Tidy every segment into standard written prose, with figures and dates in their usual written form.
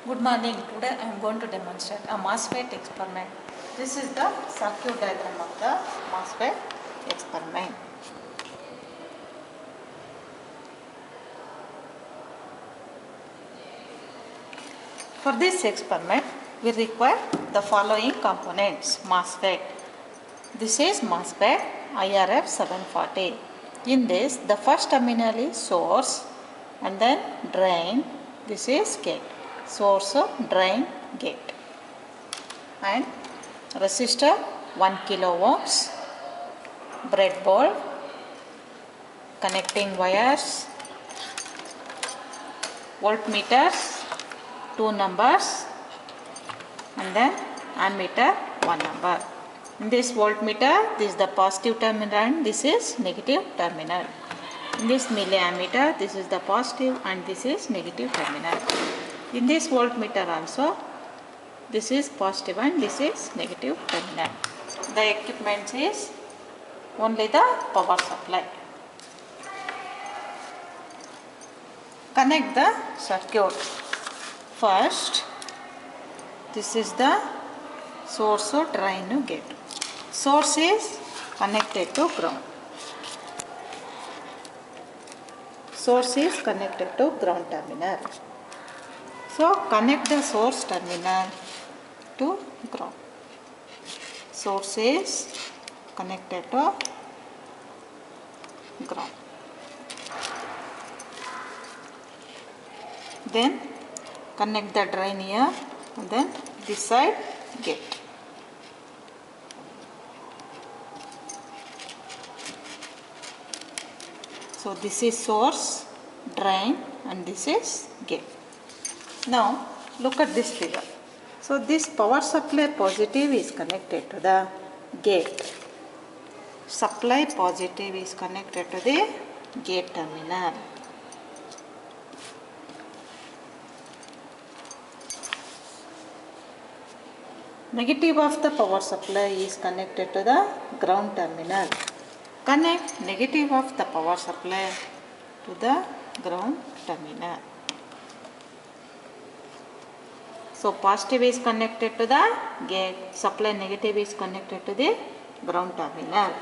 Good morning. Today I am going to demonstrate a MOSFET experiment. This is the circuit diagram of the MOSFET experiment. For this experiment, we require the following components. MOSFET. This is MOSFET IRF 740. In this, the first terminal is source and then drain. This is gate. Source, drain, gate. And resistor 1 kilo ohms, breadboard, connecting wires, voltmeters 2 numbers, and then ammeter 1 number. In this voltmeter, this is the positive terminal and this is negative terminal. In this milliammeter, this is the positive and this is negative terminal. In this voltmeter also, this is positive and this is negative terminal. The equipment is only the power supply. Connect the circuit. First, this is the source or drain gate. Source is connected to ground. Source is connected to ground terminal. So connect the source terminal to ground. Source is connected to ground. Then connect the drain here and then this side gate. So this is source, drain and this is gate. Now look at this figure. So this power supply positive is connected to the gate. Supply positive is connected to the gate terminal. Negative of the power supply is connected to the ground terminal. Connect negative of the power supply to the ground terminal. So positive is connected to the gate, supply negative is connected to the ground terminal.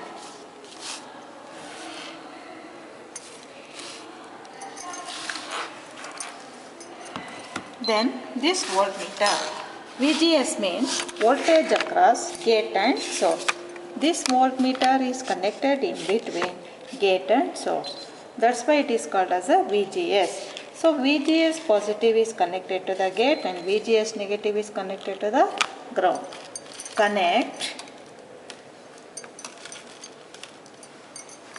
Then this voltmeter. VGS means voltage across gate and source. This voltmeter is connected in between gate and source. That's why it is called as a VGS. So VGS positive is connected to the gate and VGS negative is connected to the ground. Connect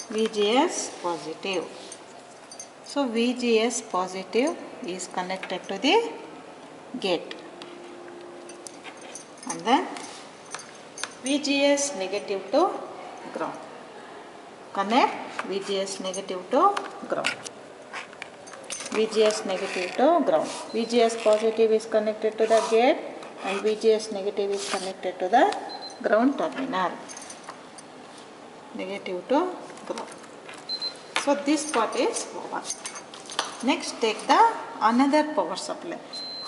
VGS positive. So VGS positive is connected to the gate. And then VGS negative to ground. Connect VGS negative to ground. VGS negative to ground. VGS positive is connected to the gate and VGS negative is connected to the ground terminal. Negative to ground. So this part is over. Next take the another power supply.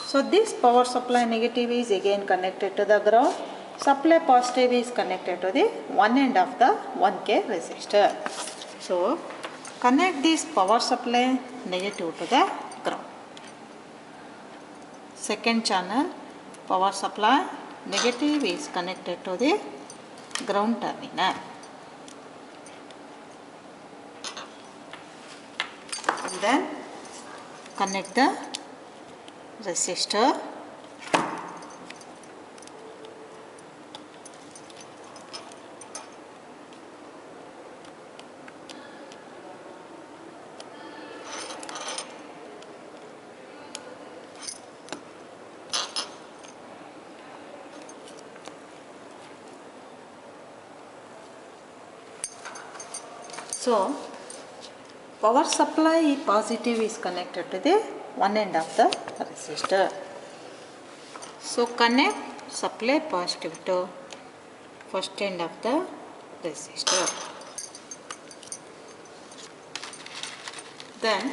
So this power supply negative is again connected to the ground. Supply positive is connected to the one end of the 1K resistor. So connect this power supply negative to the ground. Second channel power supply negative is connected to the ground terminal. And then connect the resistor. So power supply positive is connected to the one end of the resistor. So connect supply positive to first end of the resistor. Then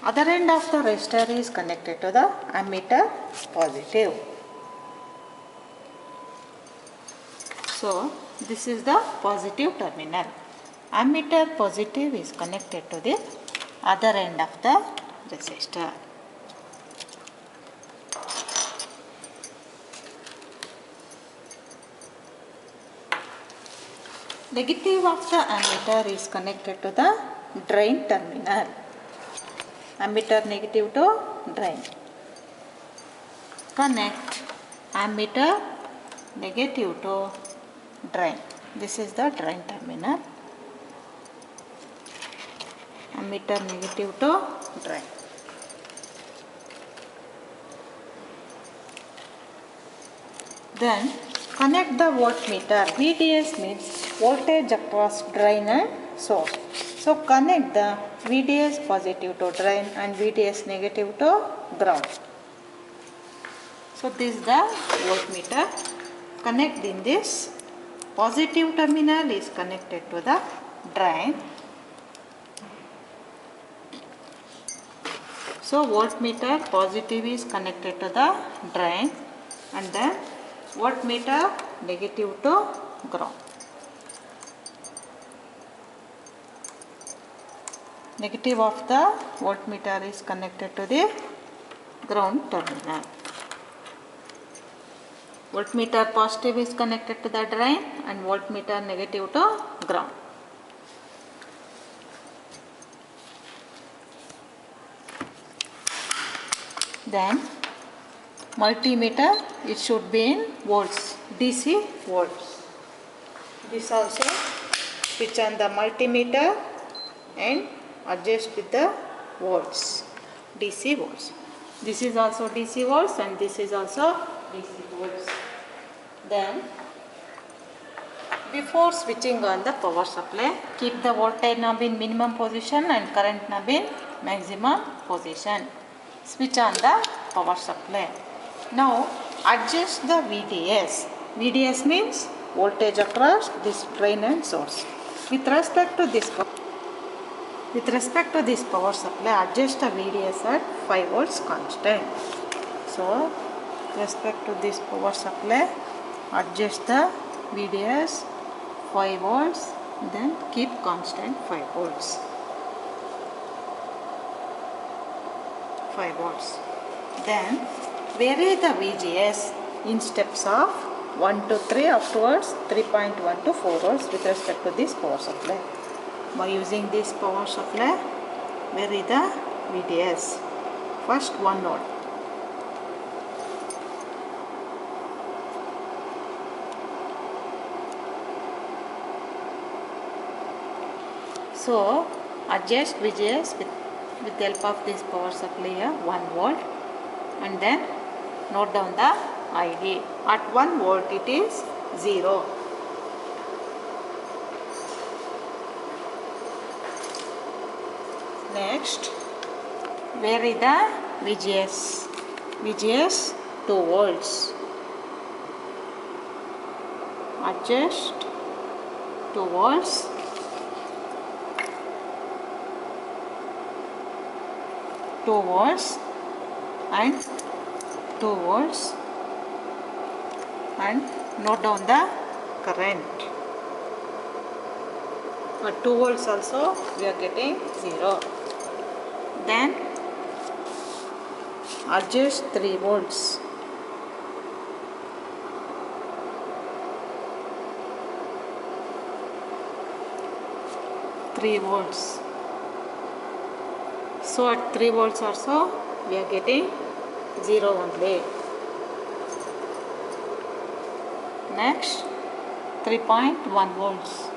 Other end of the resistor is connected to the ammeter positive. So this is the positive terminal. Ammeter positive is connected to the other end of the resistor. Negative of the ammeter is connected to the drain terminal. Ammeter negative to drain. Connect ammeter negative to drain. This is the drain terminal. Ammeter negative to drain. Then connect the voltmeter. VDS means voltage across drain and source. So connect the VDS positive to drain and VDS negative to ground. So this is the voltmeter. Connect in this. Positive terminal is connected to the drain. So voltmeter positive is connected to the drain and then voltmeter negative to ground. Negative of the voltmeter is connected to the ground terminal. Voltmeter positive is connected to the drain and voltmeter negative to ground. Then multimeter, it should be in volts, DC volts. This also switch on the multimeter and adjust with the volts, DC volts. This is also DC volts and this is also DC volts. Then before switching on the power supply, keep the voltage knob in minimum position and current knob in maximum position. Switch on the power supply. Now adjust the VDS. VDS means voltage across this drain and source. With respect to this power supply, adjust the VDS at 5 volts constant. So with respect to this power supply, adjust the VDS 5 volts, then keep constant 5 volts. 5 volts. Then vary the VGS in steps of 1 to 3 afterwards 3.1 to 4 volts with respect to this power supply. By using this power supply, vary the VDS. First 1 volt. So adjust VGS with the help of this power supply here 1 volt and then note down the ID. At 1 volt it is 0. Next vary the VGS. VGS 2 volts. Adjust 2 volts. And 2 volts and note down the current. At 2 volts also we are getting 0. Then adjust 3 volts. So at 3 volts also we are getting 0 only. Next 3.1 volts.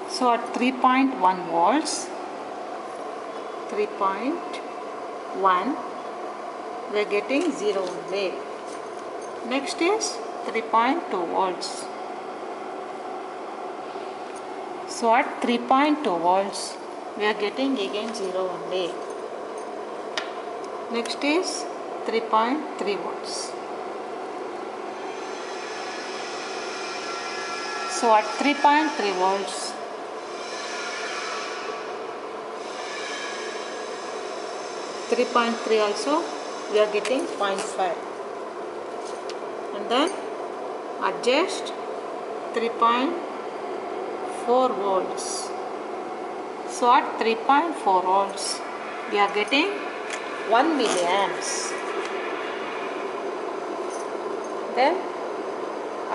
So at 3.1 volts, 3.1 we are getting 0 only. Next is 3.2 volts. So at 3.2 volts we are getting again 0 only. Next is 3.3 volts. So at 3.3 volts, (3.3) also we are getting 0.5, and then adjust 3.4 volts. So at 3.4 volts we are getting 1 milliamps. Then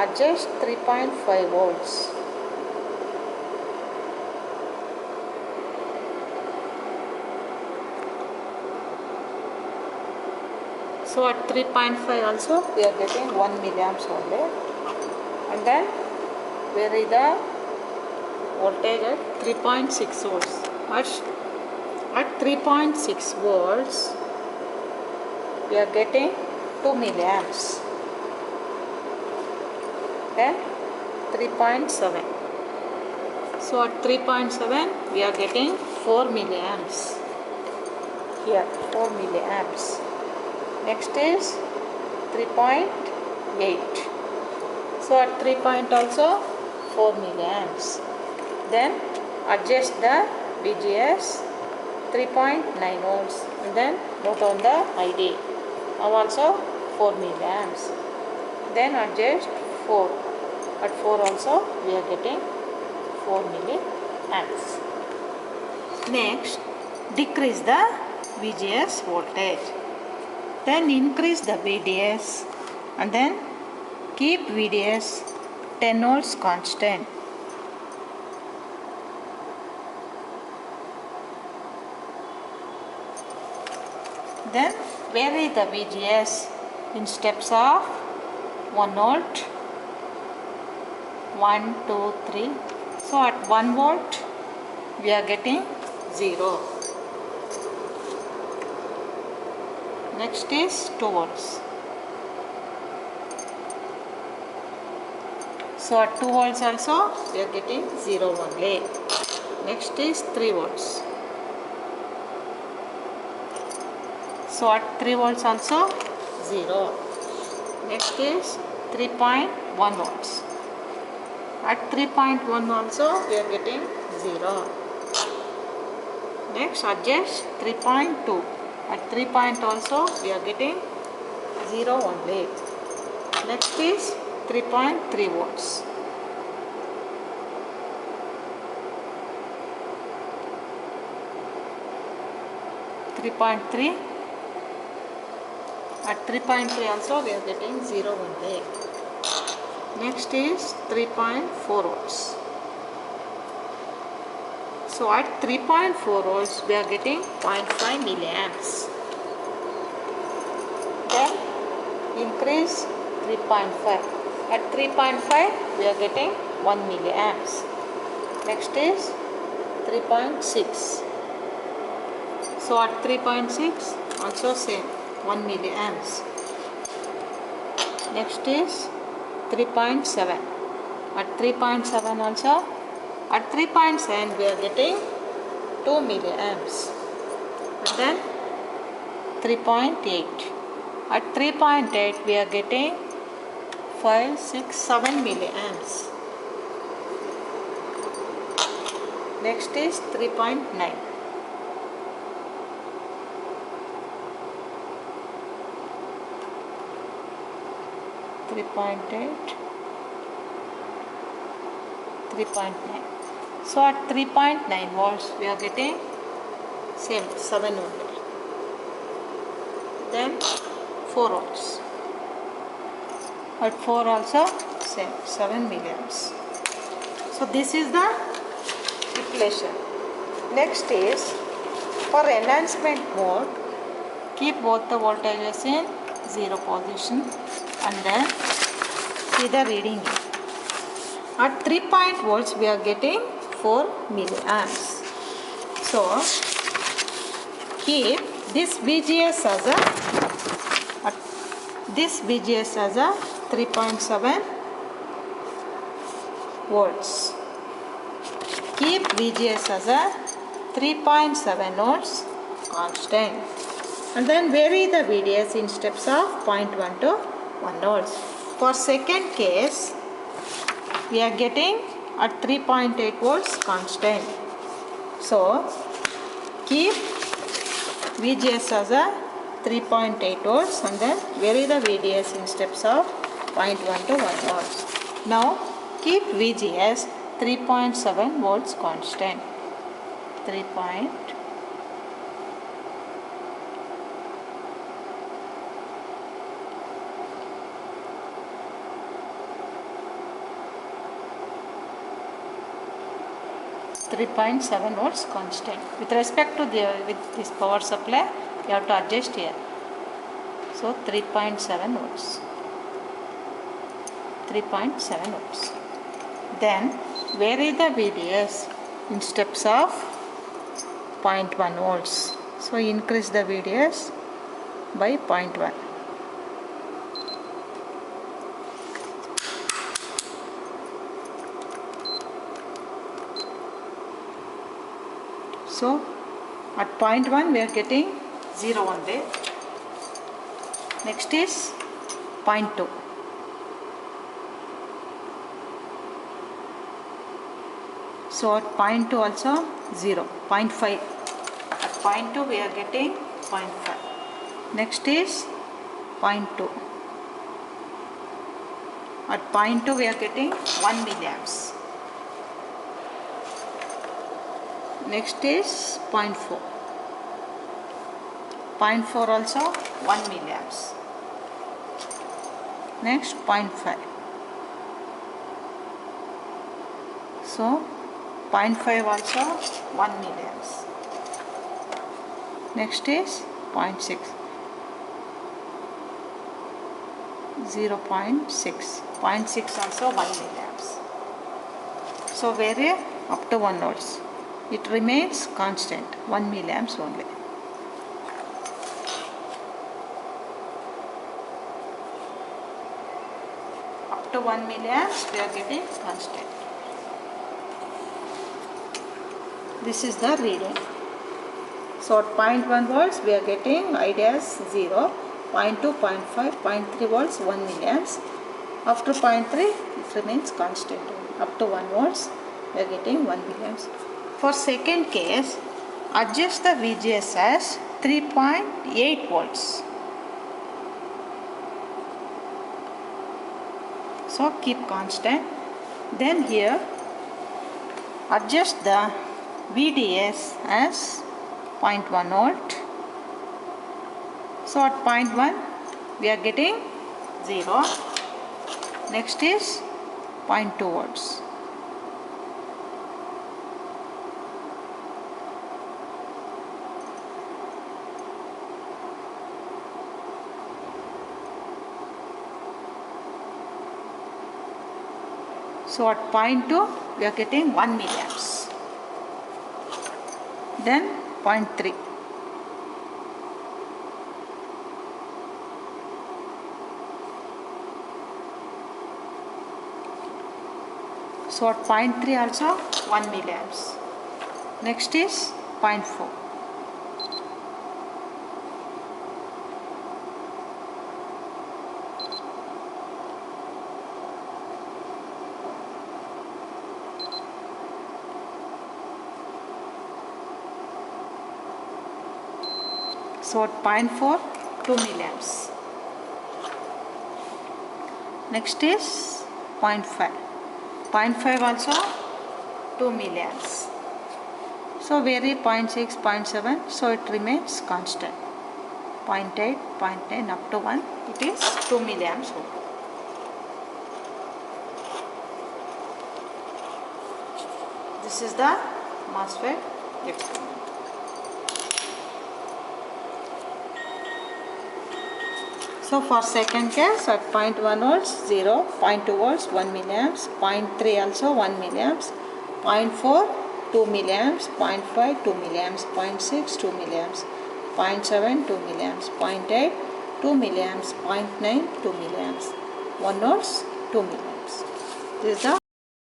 adjust 3.5 volts. So at 3.5 also we are getting 1 milliamps only. And then vary the voltage at 3.6 volts. At 3.6 volts we are getting 2 milliamps. Then 3.7. So at 3.7 we are getting 4 milliamps. Here 4 milliamps. Next is 3.8. So at 3 point also 4 milliamps. Then adjust the VGS 3.9 volts and then note on the ID. Now also 4 milliamps. Then adjust 4. At 4 also we are getting 4 milliamps. Next, decrease the VGS voltage. Then increase the VDS and then keep VDS 10 volts constant. Then vary the VGS in steps of 1 volt, 1, 2, 3. So at 1 volt we are getting 0. Next is 2 volts. So at 2 volts also we are getting 0 only. Next is 3 volts. So at 3 volts also 0. Next is 3.1 volts. At 3.1 also we are getting 0. Next adjust 3.2. At 3 point also we are getting 0 only. Next is 3.3 volts. (3.3) At 3.3 also we are getting 0 only. Next is 3.4 volts. So at 3.4 volts we are getting 0.5 milliamps. Then increase 3.5. At 3.5 we are getting 1 milliamps. Next is 3.6. So at 3.6 also same 1 milliamps. Next is 3.7. At 3.7 also, at 3.7 we are getting 2 milliamps. And then 3.8. At 3.8 we are getting 5, 6, 7 milliamps. Next is 3.9. (3.8) 3.9. So at 3.9 volts we are getting same 7 only. Then 4 volts. At 4 also same 7 milliamps. So this is the equation. Next is for enhancement mode, keep both the voltages in 0 position and then see the reading. At 3 volts we are getting 4 milliamps. So keep this VGS as a 3.7 volts. Keep VGS as a 3.7 volts constant. And then vary the VDS in steps of 0.1 to 1 volts. For second case, we are getting at 3.8 volts constant. So keep VGS as a 3.8 volts and then vary the VDS in steps of 0.1 to 1 volts. Now keep VGS 3.7 volts constant. 3.7 volts constant. With respect to this power supply, you have to adjust here. So 3.7 volts. 3.7 volts. Then vary the VDS in steps of 0.1 volts. So increase the VDS by 0.1. So at 0.1 we are getting 0 only. Next is 0.2. So at 0.2 also 0. 0.5. At 0.2 we are getting 0.5. Next is 0.2. At 0.2 we are getting 1 milliamps. Next is 0.4. 0.4 also 1 milliamps. Next 0.5. So 0.5 also 1 milliamps. Next is 0.6. 0.6. 0.6 also 1 milliamps. So vary up to 1 volts. It remains constant, 1 milliamps only. Up to 1 milliamps we are getting constant. This is the reading. So at 0.1 volts we are getting IDS 0, 0.2, 0.5, 0.3 volts 1 milliamps. After 0.3 it remains constant. Up to 1 volts we are getting 1 milliamps. For second case, adjust the VGS as 3.8 volts. So keep constant. Then here adjust the VDS as 0.1 volt. So at 0.1 we are getting 0. Next is 0.2 volts. So at 0.2 we are getting 1 milliamps. Then 0.3. So at 0.3 also 1 milliamps. Next is 0.4. So at 0.4, 2 milliamps. Next is 0.5. 0.5 also 2 milliamps. So vary 0.6, 0.7, so it remains constant. 0.8, 0.9 up to 1, it is 2 milliamps. This is the MOSFET experiment. So for second case at 0.1 volts 0, 0.2 volts 1 milliamps, 0.3 also 1 milliamps, 0.4 2 milliamps, 0.5 2 milliamps, 0.6 2 milliamps, 0.7 2 milliamps, 0.8 2 milliamps, 0.9 2 milliamps, 1 volts 2 milliamps. This is the